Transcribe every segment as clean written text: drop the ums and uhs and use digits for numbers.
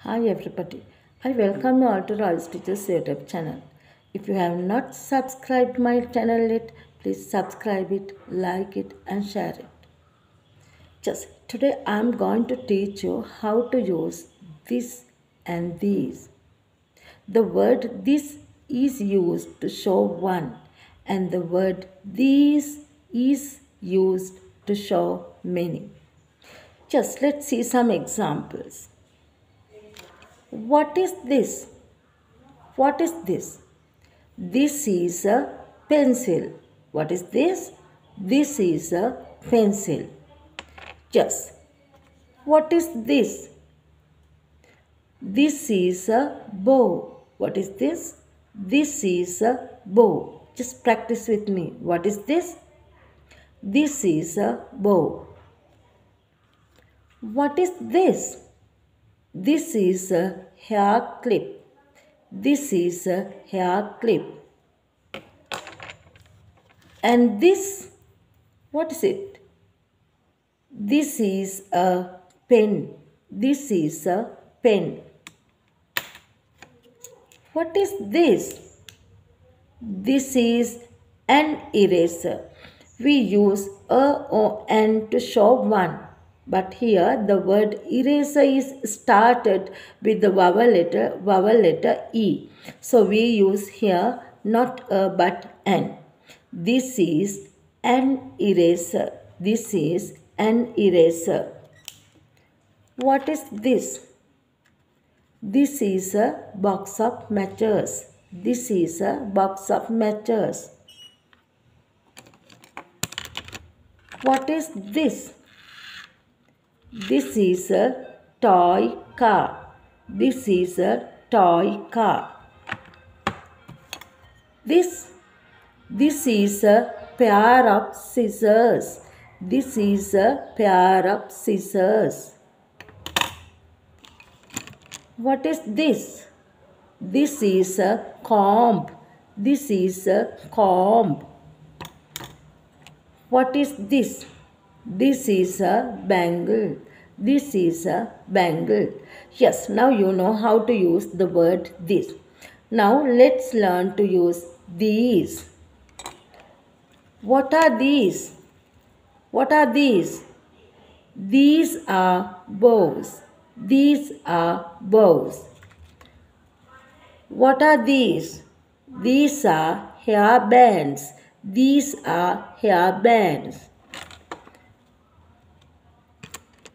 Hi everybody, I welcome you all to Royce Teacher's YouTube channel. If you have not subscribed my channel yet, please subscribe it, like it and share it. Just today I am going to teach you how to use this and these. The word this is used to show one and the word these is used to show many. Just let's see some examples. What is this? What is this? This is a pencil. What is this? This is a pencil. Just. What is this? This is a bow. What is this? This is a bow. Just practice with me. What is this? This is a bow. What is this? This is a hair clip. This is a hair clip. And this, what is it? This is a pen. This is a pen. What is this? This is an eraser. We use a or an to show one. But here the word eraser is started with the vowel letter E. So we use here not a but an. This is an eraser. This is an eraser. What is this? This is a box of matches. This is a box of matches. What is this? This is a toy car. This is a toy car. This is a pair of scissors. This is a pair of scissors. What is this? This is a comb. This is a comb. What is this? This is a bangle. This is a bangle. Yes, now you know how to use the word this. Now let's learn to use these. What are these? What are these? These are bows. These are bows. What are these? These are hair bands. These are hair bands.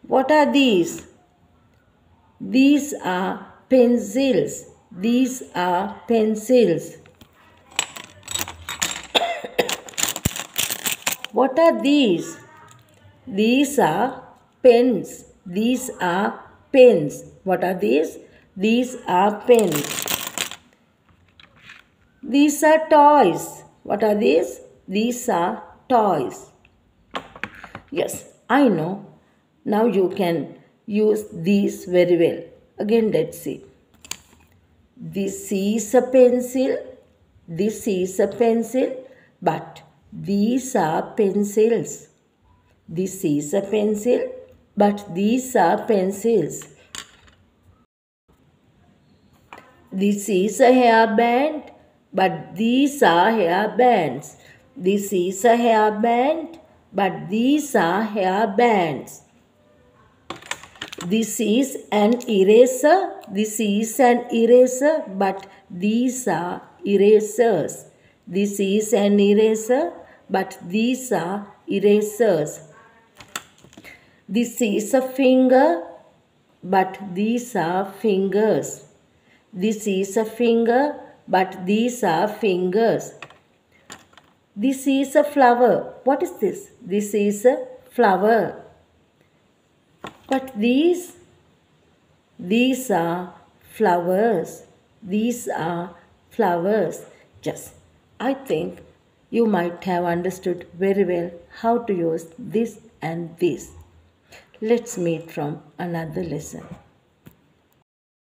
What are these? These are pencils. These are pencils. What are these? These are pens. These are pens. What are these? These are pens. These are toys. What are these? These are toys. Yes, I know. Now you can use these very well. Again, let's see. This is a pencil. This is a pencil. But these are pencils. This is a pencil. But these are pencils. This is a hairband. But these are hairbands. This is a hairband. But these are hairbands. This is an eraser. This is an eraser, but these are erasers. This is an eraser, but these are erasers. This is a finger, but these are fingers. This is a finger, but these are fingers. This is a flower. What is this? This is a flower. But these are flowers. These are flowers. Just, I think you might have understood very well how to use this and this. Let's meet from another lesson.